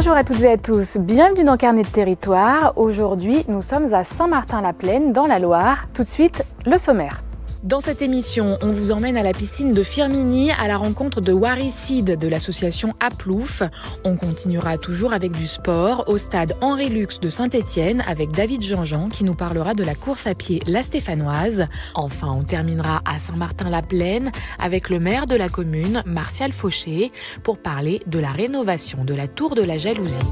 Bonjour à toutes et à tous, bienvenue dans Carnet de Territoire. Aujourd'hui, nous sommes à Saint-Martin-la-Plaine, dans la Loire. Tout de suite, le sommaire. Dans cette émission, on vous emmène à la piscine de Firminy à la rencontre de Wari Sid de l'association Aplouf. On continuera toujours avec du sport au stade Henri Lux de Saint-Étienne avec David Jean-Jean qui nous parlera de la course à pied La Stéphanoise. Enfin, on terminera à Saint-Martin-la-Plaine avec le maire de la commune, Martial Fauché, pour parler de la rénovation de la tour de la Jalousie.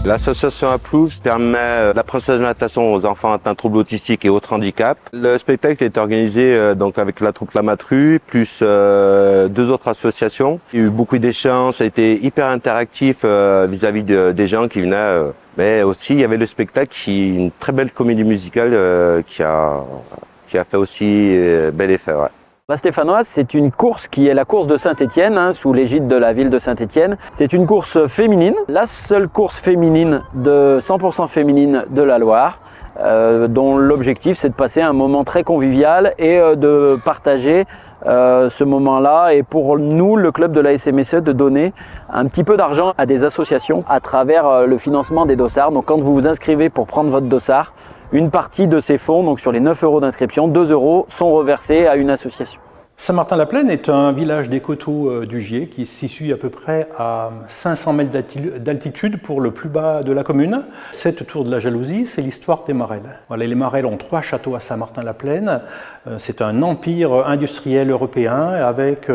L'association Aplouf permet l'apprentissage de natation aux enfants atteints de troubles autistiques et autres handicaps. Le spectacle est organisé donc avec la troupe La Matru, plus deux autres associations. Il y a eu beaucoup d'échanges, ça a été hyper interactif vis-à-vis des gens qui venaient. Mais aussi, il y avait le spectacle, une très belle comédie musicale qui a fait aussi bel effet. Ouais. La Stéphanoise, c'est une course qui est la course de Saint-Étienne, sous l'égide de la ville de Saint-Étienne. C'est une course féminine, la seule course féminine de 100% féminine de la Loire, dont l'objectif c'est de passer un moment très convivial et de partager ce moment-là. Et pour nous, le club de la SMSE, de donner un petit peu d'argent à des associations à travers le financement des dossards. Donc quand vous vous inscrivez pour prendre votre dossard, une partie de ces fonds, donc sur les 9 € d'inscription, 2 € sont reversés à une association. Saint-Martin-la-Plaine est un village des coteaux du Gier qui se situe à peu près à 500 mètres d'altitude pour le plus bas de la commune. Cette tour de la Jalousie, c'est l'histoire des Marelles. Voilà, les Marelles ont 3 châteaux à Saint-Martin-la-Plaine. C'est un empire industriel européen avec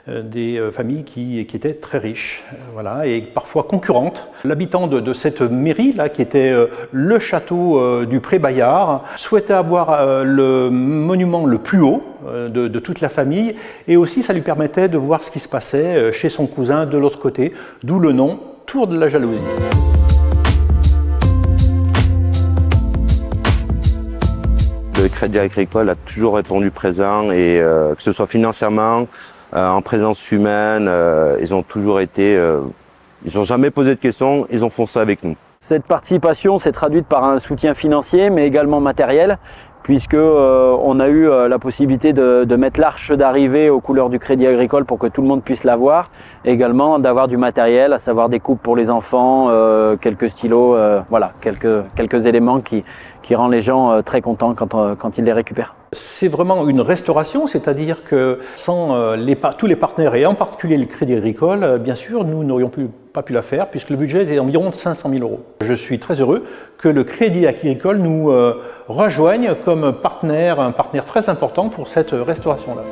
des familles qui étaient très riches, voilà, et parfois concurrentes. L'habitant de cette mairie, là, qui était le château du Pré-Bayard, souhaitait avoir le monument le plus haut de toute la famille, et aussi ça lui permettait de voir ce qui se passait chez son cousin de l'autre côté, d'où le nom Tour de la Jalousie. Le Crédit Agricole a toujours répondu présent, et que ce soit financièrement, en présence humaine, ils ont toujours été, ils n'ont jamais posé de questions, ils ont foncé avec nous. Cette participation s'est traduite par un soutien financier mais également matériel, puisque on a eu la possibilité de mettre l'arche d'arrivée aux couleurs du Crédit Agricole pour que tout le monde puisse la voir, et également d'avoir du matériel, à savoir des coupes pour les enfants, quelques stylos, voilà, quelques éléments qui rendent les gens très contents quand ils les récupèrent. C'est vraiment une restauration, c'est-à-dire que sans tous les partenaires, et en particulier le Crédit Agricole, bien sûr, nous n'aurions pas pu la faire, puisque le budget est environ de 500 000 €. Je suis très heureux que le Crédit Agricole nous rejoigne comme un partenaire très important pour cette restauration-là.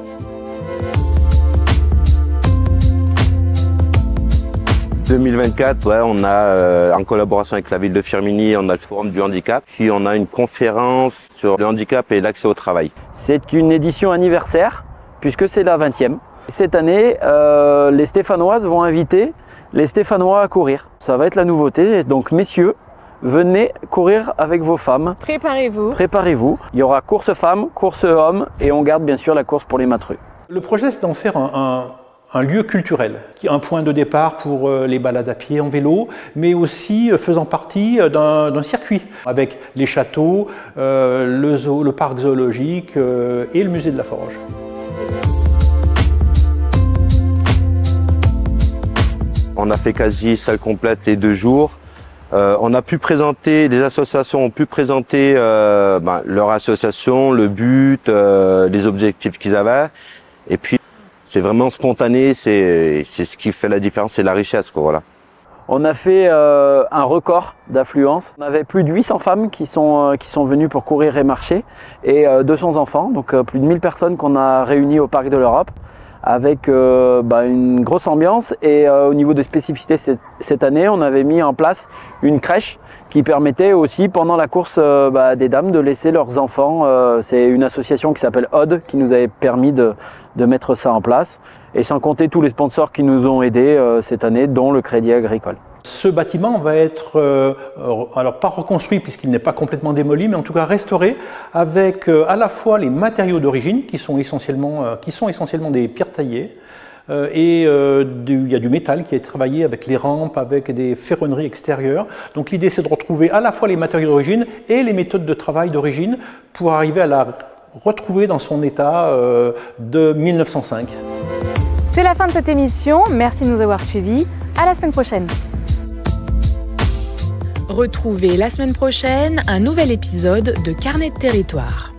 En 2024, ouais, on a, en collaboration avec la ville de Firminy, on a le Forum du handicap, puis on a une conférence sur le handicap et l'accès au travail. C'est une édition anniversaire, puisque c'est la 20e. Cette année, les Stéphanoises vont inviter les Stéphanois à courir. Ça va être la nouveauté, donc messieurs, venez courir avec vos femmes. Préparez-vous. Préparez-vous. Il y aura course femmes, course hommes, et on garde bien sûr la course pour les matrus. Le projet, c'est d'en faire un lieu culturel, un point de départ pour les balades à pied en vélo, mais aussi faisant partie d'un circuit avec les châteaux, le parc zoologique et le musée de la Forge. On a fait quasi salle complète les 2 jours. On a pu présenter, les associations ont pu présenter leur association, le but, les objectifs qu'ils avaient, et puis c'est vraiment spontané, c'est ce qui fait la différence, c'est la richesse, quoi, voilà. On a fait un record d'affluence. On avait plus de 800 femmes qui sont venues pour courir et marcher, et 200 enfants, donc plus de 1000 personnes qu'on a réunies au Parc de l'Europe, avec une grosse ambiance. Et au niveau des spécificités cette année, on avait mis en place une crèche qui permettait aussi pendant la course des dames de laisser leurs enfants. C'est une association qui s'appelle ODE qui nous avait permis de mettre ça en place, et sans compter tous les sponsors qui nous ont aidés cette année, dont le Crédit Agricole. Ce bâtiment va être, alors pas reconstruit puisqu'il n'est pas complètement démoli, mais en tout cas restauré avec à la fois les matériaux d'origine qui sont essentiellement des pierres taillées, et il y a du métal qui est travaillé avec les rampes, avec des ferronneries extérieures. Donc l'idée c'est de retrouver à la fois les matériaux d'origine et les méthodes de travail d'origine pour arriver à la retrouver dans son état de 1905. C'est la fin de cette émission. Merci de nous avoir suivis. À la semaine prochaine. Retrouvez la semaine prochaine un nouvel épisode de Carnet de territoire.